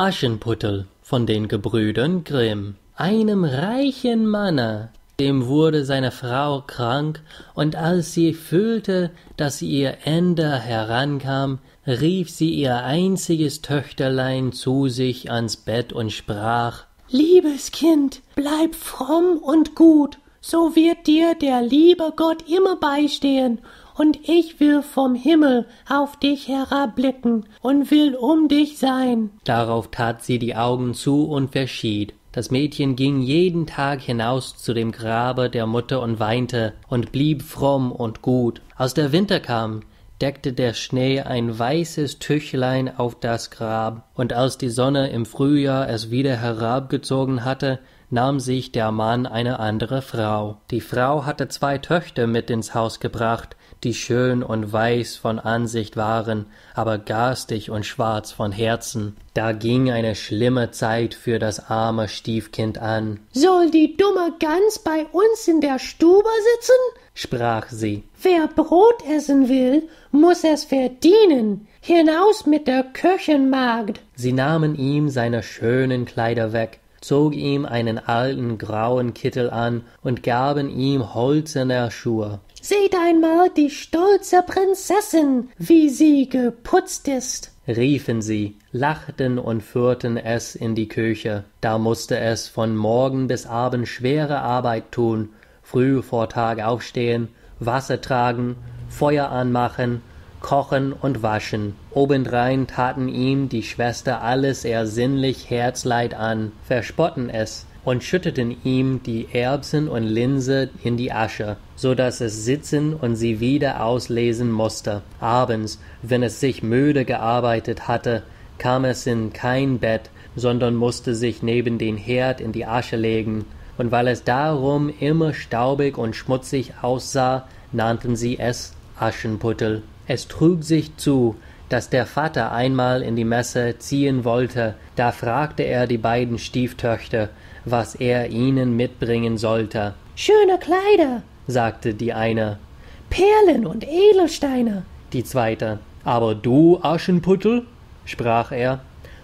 Aschenputtel von den Gebrüdern Grimm. Einem reichen Manne, dem wurde seine Frau krank, und als sie fühlte, dass ihr Ende herankam, rief sie ihr einziges Töchterlein zu sich ans Bett und sprach: »Liebes Kind, bleib fromm und gut, so wird dir der liebe Gott immer beistehen, und ich will vom Himmel auf dich herabblicken und will um dich sein.« Darauf tat sie die Augen zu und verschied. Das Mädchen ging jeden Tag hinaus zu dem Grabe der Mutter und weinte und blieb fromm und gut. Als der Winter kam, deckte der Schnee ein weißes Tüchlein auf das Grab, und als die Sonne im Frühjahr es wieder herabgezogen hatte, nahm sich der Mann eine andere Frau. Die Frau hatte 2 Töchter mit ins Haus gebracht, die schön und weiß von Ansicht waren, aber garstig und schwarz von Herzen. Da ging eine schlimme Zeit für das arme Stiefkind an. »Soll die dumme Gans bei uns in der Stube sitzen?« sprach sie. »Wer Brot essen will, muß es verdienen. Hinaus mit der Köchenmagd!« Sie nahmen ihm seine schönen Kleider weg, zog ihm einen alten grauen Kittel an und gaben ihm holzerne Schuhe. »Seht einmal die stolze Prinzessin, wie sie geputzt ist«, riefen sie, lachten und führten es in die Küche. Da mußte es von Morgen bis Abend schwere Arbeit tun, früh vor Tag aufstehen, Wasser tragen, Feuer anmachen, kochen und waschen. Obendrein taten ihm die Schwester alles ersinnlich Herzleid an, verspotten es und schütteten ihm die Erbsen und Linse in die Asche, so daß es sitzen und sie wieder auslesen mußte. Abends, wenn es sich müde gearbeitet hatte, kam es in kein Bett, sondern mußte sich neben den Herd in die Asche legen, und weil es darum immer staubig und schmutzig aussah, nannten sie es Aschenputtel. Es trug sich zu, dass der Vater einmal in die Messe ziehen wollte. Da fragte er die beiden Stieftöchter, was er ihnen mitbringen sollte. »Schöne Kleider«, sagte die eine. »Perlen und Edelsteine«, die zweite. »Aber du, Aschenputtel«, sprach er,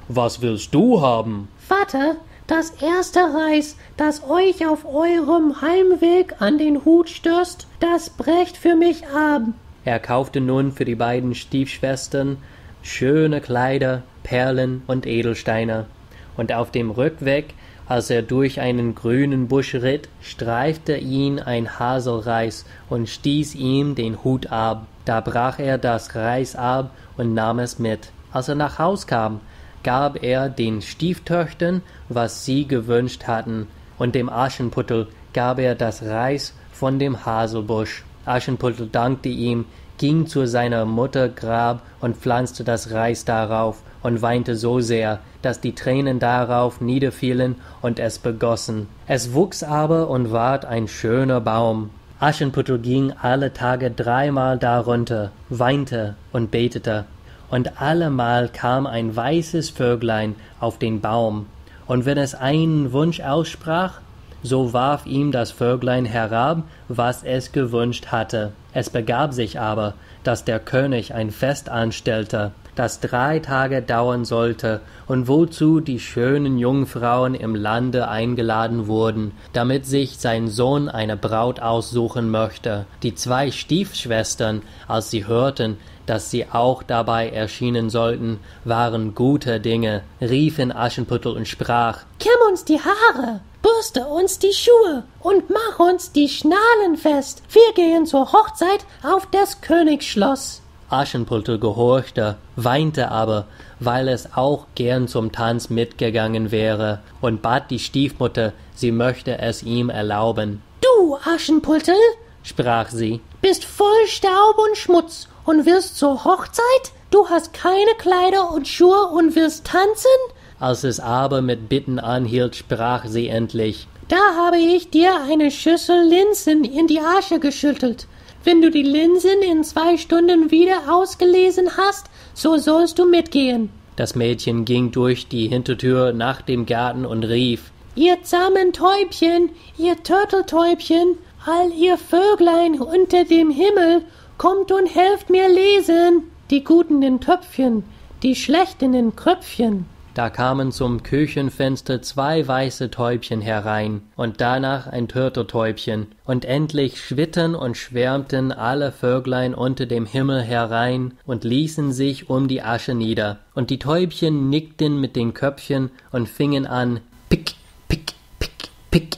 »was willst du haben?« »Vater, das erste Reis, das euch auf eurem Heimweg an den Hut stößt, das brecht für mich ab.« Er kaufte nun für die beiden Stiefschwestern schöne Kleider, Perlen und Edelsteine, und auf dem Rückweg, als er durch einen grünen Busch ritt, streifte ihn ein Haselreis und stieß ihm den Hut ab. Da brach er das Reis ab und nahm es mit. Als er nach Haus kam, gab er den Stieftöchtern, was sie gewünscht hatten, und dem Aschenputtel gab er das Reis von dem Haselbusch. Aschenputtel dankte ihm, ging zu seiner Mutter Grab und pflanzte das Reis darauf und weinte so sehr, dass die Tränen darauf niederfielen und es begossen. Es wuchs aber und ward ein schöner Baum. Aschenputtel ging alle Tage 3-mal darunter, weinte und betete, und allemal kam ein weißes Vöglein auf den Baum, und wenn es einen Wunsch aussprach, so warf ihm das Vöglein herab, was es gewünscht hatte. Es begab sich aber, dass der König ein Fest anstellte, das 3 Tage dauern sollte, und wozu die schönen Jungfrauen im Lande eingeladen wurden, damit sich sein Sohn eine Braut aussuchen möchte. Die 2 Stiefschwestern, als sie hörten, dass sie auch dabei erschienen sollten, waren guter Dinge, riefen Aschenputtel und sprach: »Kämm uns die Haare, bürste uns die Schuhe und mach uns die Schnallen fest. Wir gehen zur Hochzeit auf des Königs Schloss.« Aschenputtel gehorchte, weinte aber, weil es auch gern zum Tanz mitgegangen wäre, und bat die Stiefmutter, sie möchte es ihm erlauben. »Du, Aschenputtel«, sprach sie, »bist voll Staub und Schmutz und willst zur Hochzeit? Du hast keine Kleider und Schuhe und willst tanzen?« Als es aber mit Bitten anhielt, sprach sie endlich: »Da habe ich dir eine Schüssel Linsen in die Asche geschüttelt. Wenn du die Linsen in 2 Stunden wieder ausgelesen hast, so sollst du mitgehen.« Das Mädchen ging durch die Hintertür nach dem Garten und rief: »Ihr zahmen Täubchen, ihr Turteltäubchen, all ihr Vöglein unter dem Himmel, kommt und helft mir lesen, die Guten in Töpfchen, die Schlechten in Kröpfchen.« Da kamen zum Küchenfenster 2 weiße Täubchen herein, und danach ein Turteltäubchen. Und endlich schwitten und schwärmten alle Vöglein unter dem Himmel herein und ließen sich um die Asche nieder. Und die Täubchen nickten mit den Köpfchen und fingen an, pick, pick, pick, pick.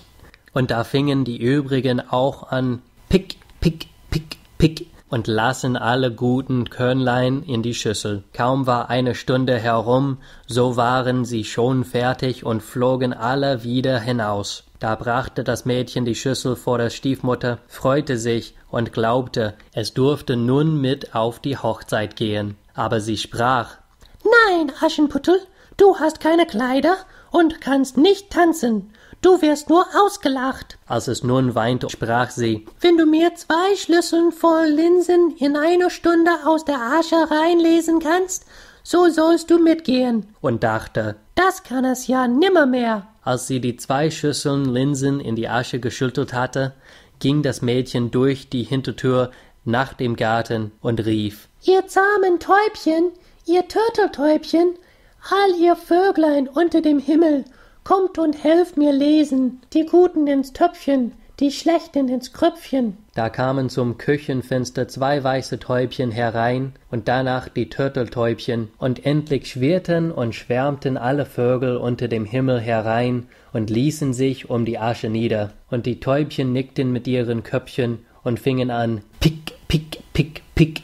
Und da fingen die übrigen auch an, pick, pick, pick, pick, und lassen alle guten Körnlein in die Schüssel. Kaum war eine Stunde herum, so waren sie schon fertig und flogen alle wieder hinaus. Da brachte das Mädchen die Schüssel vor der Stiefmutter, freute sich und glaubte, es durfte nun mit auf die Hochzeit gehen. Aber sie sprach: Nein, Aschenputtel, du hast keine Kleider und kannst nicht tanzen. Du wirst nur ausgelacht. Als es nun weinte, sprach sie: Wenn du mir 2 Schlüsseln voll Linsen in 1 Stunde aus der Asche reinlesen kannst, so sollst du mitgehen. Und dachte: Das kann es ja nimmermehr. Als sie die 2 Schüsseln Linsen in die Asche geschüttelt hatte, ging das Mädchen durch die Hintertür nach dem Garten und rief: Ihr zahmen Täubchen, ihr Turteltäubchen, all ihr Vöglein unter dem Himmel, kommt und helft mir lesen, die Guten ins Töpfchen, die Schlechten ins Kröpfchen. Da kamen zum Küchenfenster 2 weiße Täubchen herein und danach die Turteltäubchen, und endlich schwirrten und schwärmten alle Vögel unter dem Himmel herein und ließen sich um die Asche nieder. Und die Täubchen nickten mit ihren Köpfchen und fingen an, pick, pick, pick, pick.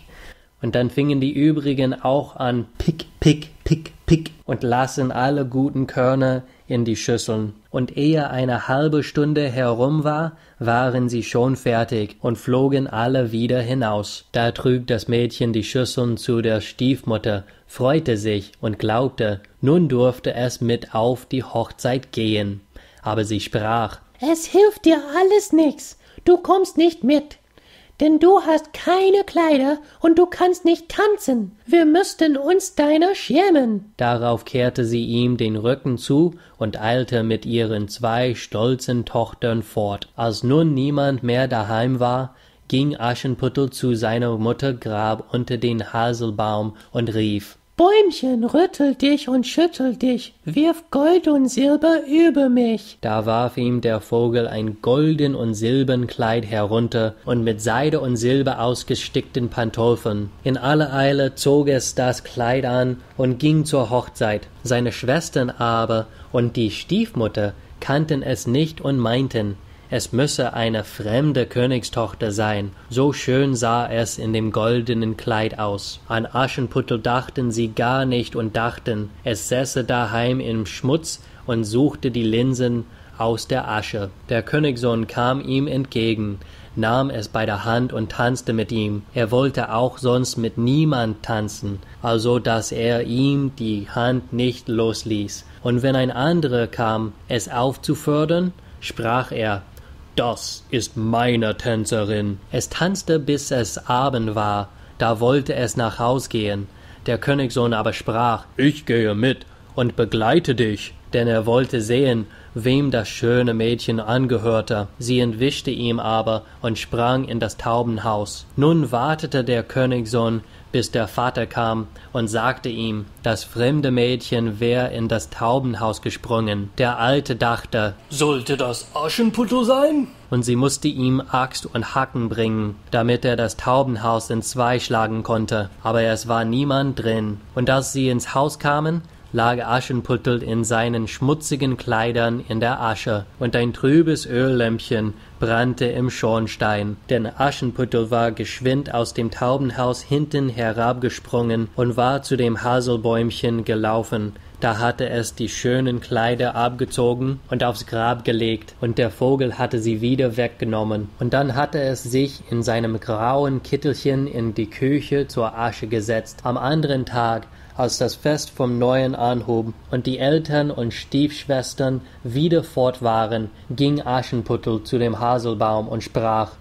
Und dann fingen die übrigen auch an, pick, pick, pick, pick, und lassen alle guten Körner in die Schüsseln. Und ehe eine halbe Stunde herum war, waren sie schon fertig und flogen alle wieder hinaus. Da trug das Mädchen die Schüsseln zu der Stiefmutter, freute sich und glaubte, nun durfte es mit auf die Hochzeit gehen. Aber sie sprach: Es hilft dir alles nix, du kommst nicht mit. Denn du hast keine Kleider und du kannst nicht tanzen. Wir müssten uns deiner schämen. Darauf kehrte sie ihm den Rücken zu und eilte mit ihren 2 stolzen Tochtern fort. Als nun niemand mehr daheim war, ging Aschenputtel zu seiner Mutter Grab unter den Haselbaum und rief: Bäumchen, rüttel dich und schüttel dich, wirf Gold und Silber über mich. Da warf ihm der Vogel ein golden und silbern Kleid herunter und mit Seide und Silber ausgestickten Pantoffeln. In aller Eile zog es das Kleid an und ging zur Hochzeit. Seine Schwestern aber und die Stiefmutter kannten es nicht und meinten, es müsse eine fremde Königstochter sein, so schön sah es in dem goldenen Kleid aus. An Aschenputtel dachten sie gar nicht und dachten, es säße daheim im Schmutz und suchte die Linsen aus der Asche. Der Königssohn kam ihm entgegen, nahm es bei der Hand und tanzte mit ihm. Er wollte auch sonst mit niemand tanzen, also dass er ihm die Hand nicht losließ. Und wenn ein anderer kam, es aufzufordern, sprach er: Das ist meine Tänzerin. Es tanzte, bis es Abend war, da wollte es nach Haus gehen. Der Königssohn aber sprach: Ich gehe mit und begleite dich, denn er wollte sehen, wem das schöne Mädchen angehörte. Sie entwischte ihm aber und sprang in das Taubenhaus. Nun wartete der Königssohn, bis der Vater kam und sagte ihm, das fremde Mädchen wär in das Taubenhaus gesprungen. Der Alte dachte, sollte das Aschenputtel sein? Und sie musste ihm Axt und Hacken bringen, damit er das Taubenhaus in 2 schlagen konnte. Aber es war niemand drin. Und als sie ins Haus kamen, lag Aschenputtel in seinen schmutzigen Kleidern in der Asche, und ein trübes Öllämpchen brannte im Schornstein. Denn Aschenputtel war geschwind aus dem Taubenhaus hinten herabgesprungen und war zu dem Haselbäumchen gelaufen. Da hatte es die schönen Kleider abgezogen und aufs Grab gelegt, und der Vogel hatte sie wieder weggenommen. Und dann hatte es sich in seinem grauen Kittelchen in die Küche zur Asche gesetzt. Am anderen Tag, als das Fest vom Neuen anhob und die Eltern und Stiefschwestern wieder fort waren, ging Aschenputtel zu dem Haselbaum und sprach: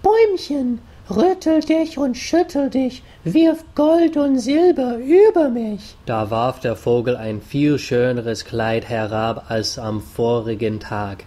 Bäumchen, rüttel dich und schüttel dich, wirf Gold und Silber über mich. Da warf der Vogel ein viel schöneres Kleid herab als am vorigen Tag.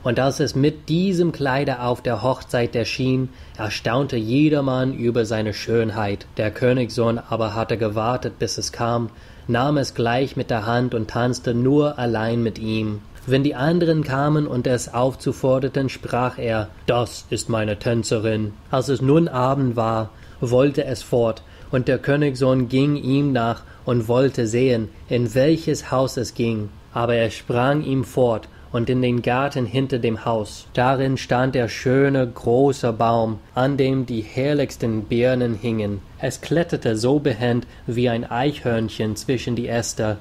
Und als es mit diesem Kleide auf der Hochzeit erschien, erstaunte jedermann über seine Schönheit. Der Königssohn aber hatte gewartet, bis es kam, nahm es gleich mit der Hand und tanzte nur allein mit ihm. Wenn die anderen kamen und es aufzuforderten, sprach er, »Das ist meine Tänzerin.« Als es nun Abend war, wollte es fort, und der Königssohn ging ihm nach und wollte sehen, in welches Haus es ging. Aber er sprang ihm fort und in den Garten hinter dem Haus. Darin stand der schöne, große Baum, an dem die herrlichsten Birnen hingen. Es kletterte so behend wie ein Eichhörnchen zwischen die Äste,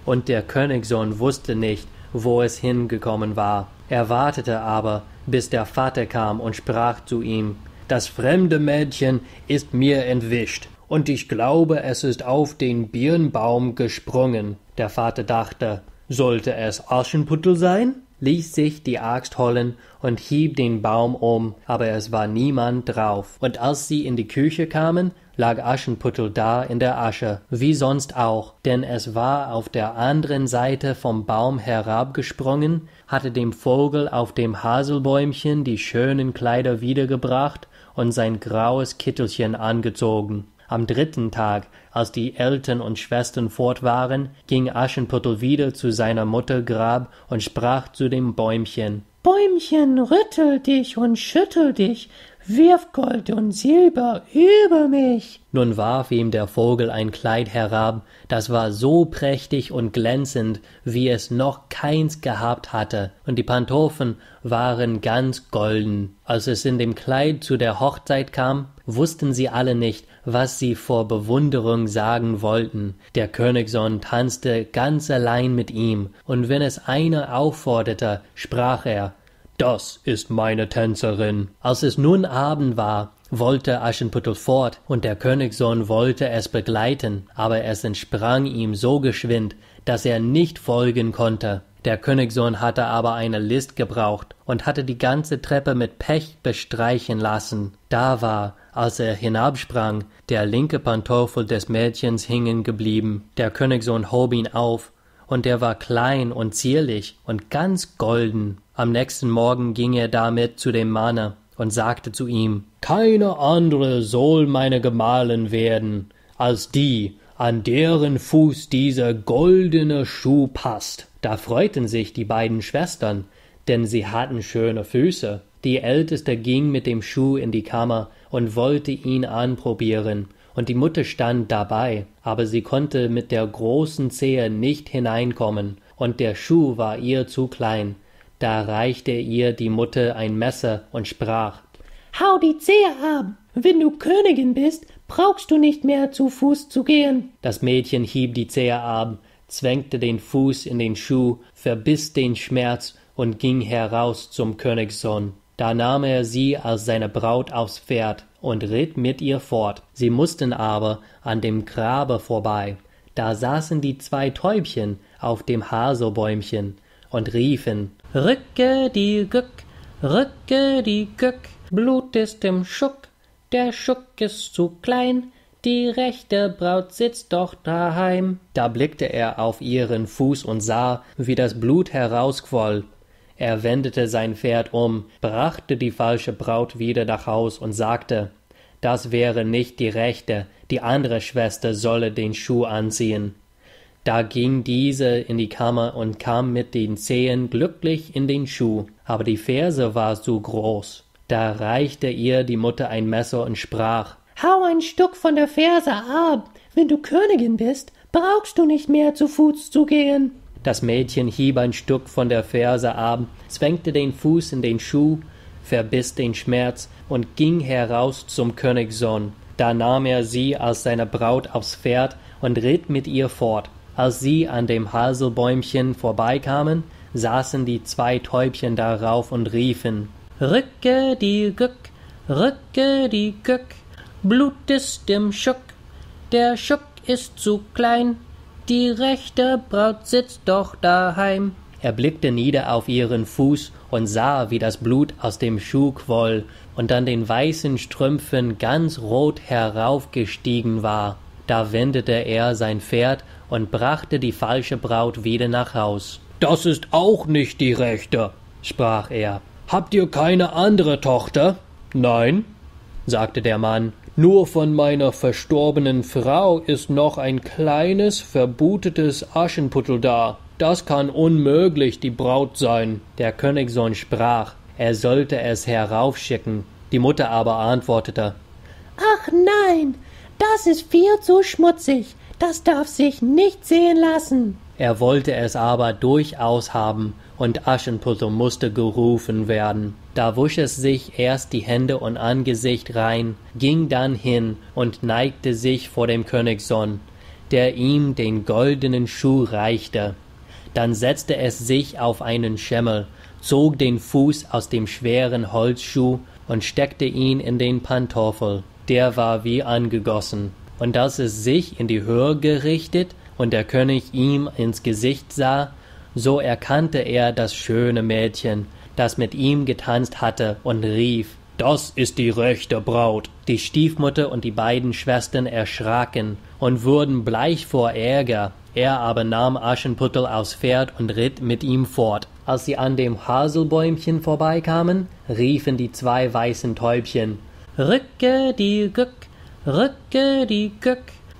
und der Königssohn wusste nicht, wo es hingekommen war. Er wartete aber, bis der Vater kam und sprach zu ihm, »Das fremde Mädchen ist mir entwischt, und ich glaube, es ist auf den Birnbaum gesprungen.« Der Vater dachte, »Sollte es Aschenputtel sein?« ließ sich die Axt holen und hieb den Baum um, aber es war niemand drauf. Und als sie in die Küche kamen, lag Aschenputtel da in der Asche, wie sonst auch, denn es war auf der anderen Seite vom Baum herabgesprungen, hatte dem Vogel auf dem Haselbäumchen die schönen Kleider wiedergebracht und sein graues Kittelchen angezogen. Am 3. Tag, als die Eltern und Schwestern fort waren, ging Aschenputtel wieder zu seiner Mutter Grab und sprach zu dem Bäumchen, »Bäumchen, rüttel dich und schüttel dich, wirf Gold und Silber über mich.« Nun warf ihm der Vogel ein Kleid herab, das war so prächtig und glänzend, wie es noch keins gehabt hatte, und die Pantoffeln waren ganz golden. Als es in dem Kleid zu der Hochzeit kam, wussten sie alle nicht, was sie vor Bewunderung sagen wollten. Der Königssohn tanzte ganz allein mit ihm, und wenn es einer aufforderte, sprach er, »Das ist meine Tänzerin.« Als es nun Abend war, wollte Aschenputtel fort, und der Königssohn wollte es begleiten, aber es entsprang ihm so geschwind, dass er nicht folgen konnte. Der Königssohn hatte aber eine List gebraucht und hatte die ganze Treppe mit Pech bestreichen lassen. Da war, als er hinabsprang, der linke Pantoffel des Mädchens hängen geblieben. Der Königssohn hob ihn auf, und er war klein und zierlich und ganz golden. Am nächsten Morgen ging er damit zu dem Manne und sagte zu ihm, »Keine andere soll meine Gemahlin werden, als die, an deren Fuß dieser goldene Schuh passt.« Da freuten sich die beiden Schwestern, denn sie hatten schöne Füße. Die Älteste ging mit dem Schuh in die Kammer und wollte ihn anprobieren, und die Mutter stand dabei, aber sie konnte mit der großen Zehe nicht hineinkommen, und der Schuh war ihr zu klein. Da reichte ihr die Mutter ein Messer und sprach, »Hau die Zehe ab! Wenn du Königin bist, brauchst du nicht mehr zu Fuß zu gehen.« Das Mädchen hieb die Zehe ab, zwängte den Fuß in den Schuh, verbiss den Schmerz und ging heraus zum Königssohn. Da nahm er sie als seine Braut aufs Pferd und ritt mit ihr fort. Sie mussten aber an dem Grabe vorbei. Da saßen die 2 Täubchen auf dem Haselbäumchen und riefen, »Rücke die Gück, Blut ist im Schuck, der Schuck ist zu klein, die rechte Braut sitzt doch daheim.« Da blickte er auf ihren Fuß und sah, wie das Blut herausquoll. Er wendete sein Pferd um, brachte die falsche Braut wieder nach Haus und sagte, das wäre nicht die rechte, die andere Schwester solle den Schuh anziehen. Da ging diese in die Kammer und kam mit den Zehen glücklich in den Schuh, aber die Ferse war zu groß. Da reichte ihr die Mutter ein Messer und sprach, »Hau ein Stück von der Ferse ab, wenn du Königin bist, brauchst du nicht mehr zu Fuß zu gehen.« Das Mädchen hieb ein Stück von der Ferse ab, zwängte den Fuß in den Schuh, verbiss den Schmerz und ging heraus zum Königssohn. Da nahm er sie als seine Braut aufs Pferd und ritt mit ihr fort. Als sie an dem Haselbäumchen vorbeikamen, saßen die 2 Täubchen darauf und riefen, »Rücke die Gück, Blut ist im Schuck, der Schuck ist zu klein, die rechte Braut sitzt doch daheim.« Er blickte nieder auf ihren Fuß und sah, wie das Blut aus dem Schuh quoll und an den weißen Strümpfen ganz rot heraufgestiegen war. Da wendete er sein Pferd und brachte die falsche Braut wieder nach Haus. »Das ist auch nicht die rechte«, sprach er. »Habt ihr keine andere Tochter?« »Nein«, sagte der Mann, »nur von meiner verstorbenen Frau ist noch ein kleines, verbutetes Aschenputtel da. Das kann unmöglich die Braut sein.« Der Königssohn sprach, er sollte es heraufschicken. Die Mutter aber antwortete, »Ach nein, das ist viel zu schmutzig, das darf sich nicht sehen lassen.« Er wollte es aber durchaus haben, und Aschenputtel musste gerufen werden. Da wusch es sich erst die Hände und Angesicht rein, ging dann hin und neigte sich vor dem Königssohn, der ihm den goldenen Schuh reichte. Dann setzte es sich auf einen Schemmel, zog den Fuß aus dem schweren Holzschuh und steckte ihn in den Pantoffel. Der war wie angegossen. Und als es sich in die Höhe gerichtet und der König ihm ins Gesicht sah, so erkannte er das schöne Mädchen, das mit ihm getanzt hatte, und rief, »Das ist die rechte Braut!« Die Stiefmutter und die beiden Schwestern erschraken und wurden bleich vor Ärger. Er aber nahm Aschenputtel aufs Pferd und ritt mit ihm fort. Als sie an dem Haselbäumchen vorbeikamen, riefen die zwei weißen Täubchen, »Rücke die Gück,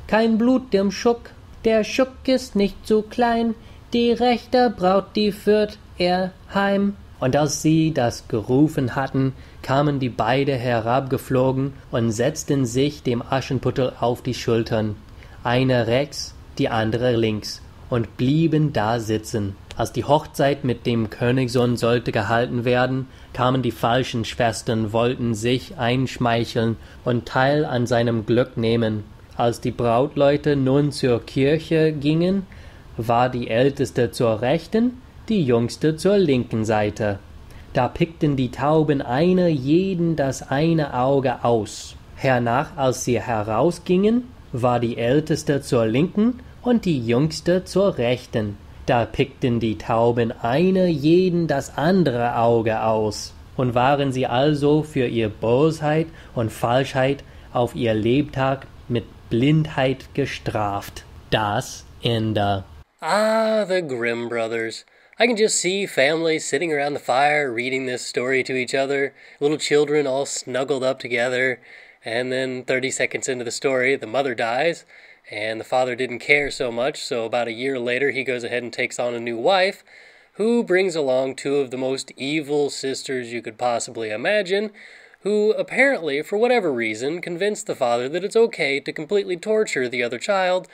kein Blut im Schuck, der Schuck ist nicht zu klein, die rechte Braut, die führt er heim.« Und als sie das gerufen hatten, kamen die beide herabgeflogen und setzten sich dem Aschenputtel auf die Schultern, eine rechts, die andere links, und blieben da sitzen. Als die Hochzeit mit dem Königssohn sollte gehalten werden, kamen die falschen Schwestern, wollten sich einschmeicheln und Teil an seinem Glück nehmen. Als die Brautleute nun zur Kirche gingen, war die Älteste zur rechten, die Jüngste zur linken Seite. Da pickten die Tauben eine jeden das eine Auge aus. Hernach, als sie herausgingen, war die Älteste zur linken und die Jüngste zur rechten. Da pickten die Tauben eine jeden das andere Auge aus. Und waren sie also für ihr Bosheit und Falschheit auf ihr Lebtag mit Blindheit gestraft. Das Ende. Ah, the Grimm brothers. I can just see families sitting around the fire reading this story to each other, little children all snuggled up together, and then 30 seconds into the story, the mother dies, and the father didn't care so much, so about a year later he goes ahead and takes on a new wife, who brings along two of the most evil sisters you could possibly imagine, who apparently, for whatever reason, convinced the father that it's okay to completely torture the other child,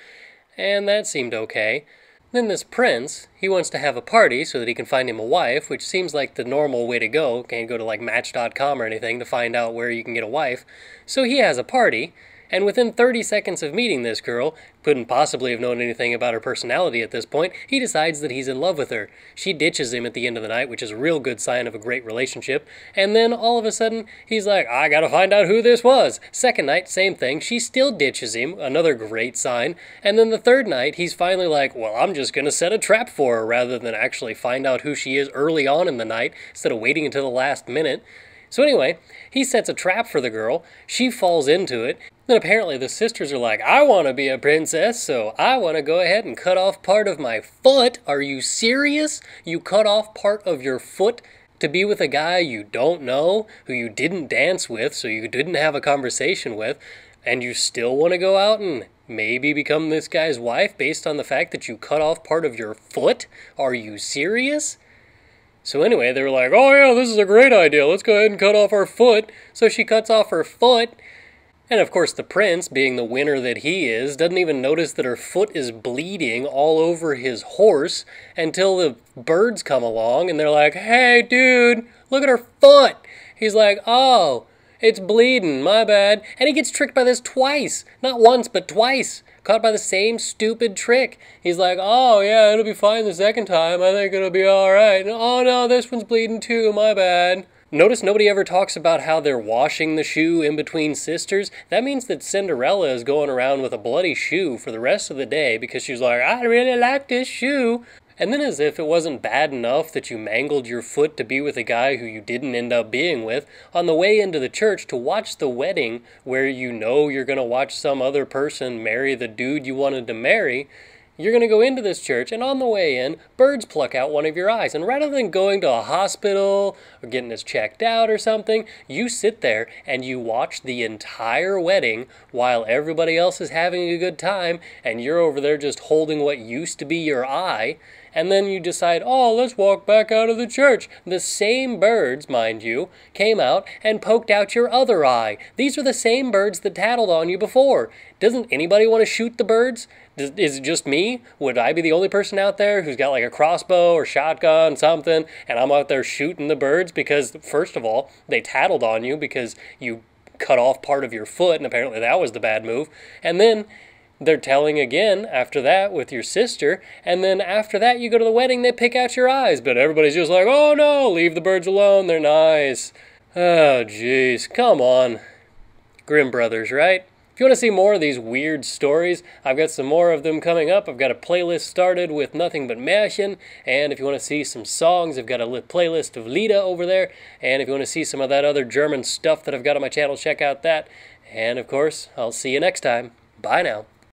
and that seemed okay. Then this prince, he wants to have a party so that he can find him a wife, which seems like the normal way to go. Can't go to like Match.com or anything to find out where you can get a wife. So he has a party, and within 30 seconds of meeting this girl, couldn't possibly have known anything about her personality at this point, he decides that he's in love with her. She ditches him at the end of the night, which is a real good sign of a great relationship, and then all of a sudden, he's like, I gotta find out who this was. Second night, same thing, she still ditches him, another great sign, and then the third night, he's finally like, well, I'm just gonna set a trap for her, rather than actually find out who she is early on in the night, instead of waiting until the last minute. So anyway, he sets a trap for the girl, she falls into it, then apparently the sisters are like, I want to be a princess, so I want to go ahead and cut off part of my foot. Are you serious? You cut off part of your foot to be with a guy you don't know, who you didn't dance with, so you didn't have a conversation with, and you still want to go out and maybe become this guy's wife based on the fact that you cut off part of your foot? Are you serious? So anyway, they were like, oh yeah, this is a great idea, let's go ahead and cut off our foot. So she cuts off her foot, and of course the prince, being the winner that he is, doesn't even notice that her foot is bleeding all over his horse until the birds come along and they're like, hey dude, look at her foot. He's like, oh, it's bleeding, my bad. And he gets tricked by this twice, not once but twice. Caught by the same stupid trick. He's like, oh yeah, it'll be fine the second time. I think it'll be alright. Oh no, this one's bleeding too, my bad. Notice nobody ever talks about how they're washing the shoe in between sisters. That means that Cinderella is going around with a bloody shoe for the rest of the day because she's like, I really like this shoe. And then as if it wasn't bad enough that you mangled your foot to be with a guy who you didn't end up being with, on the way into the church to watch the wedding where you know you're going to watch some other person marry the dude you wanted to marry, you're going to go into this church, and on the way in, birds pluck out one of your eyes. And rather than going to a hospital or getting this checked out or something, you sit there and you watch the entire wedding while everybody else is having a good time, and you're over there just holding what used to be your eye. And then you decide, oh, let's walk back out of the church. The same birds, mind you, came out and poked out your other eye. These are the same birds that tattled on you before. Doesn't anybody want to shoot the birds? Is it just me? Would I be the only person out there who's got like a crossbow or shotgun, something, and I'm out there shooting the birds? Because, first of all, they tattled on you because you cut off part of your foot, and apparently that was the bad move. And then they're telling again after that with your sister, and then after that you go to the wedding, they pick out your eyes, but everybody's just like, oh no, leave the birds alone, they're nice. Oh jeez, come on. Grimm Brothers, right? If you want to see more of these weird stories, I've got some more of them coming up. I've got a playlist started with nothing but Märchen, and if you want to see some songs, I've got a playlist of Lieder over there, and if you want to see some of that other German stuff that I've got on my channel, check out that. And of course, I'll see you next time. Bye now.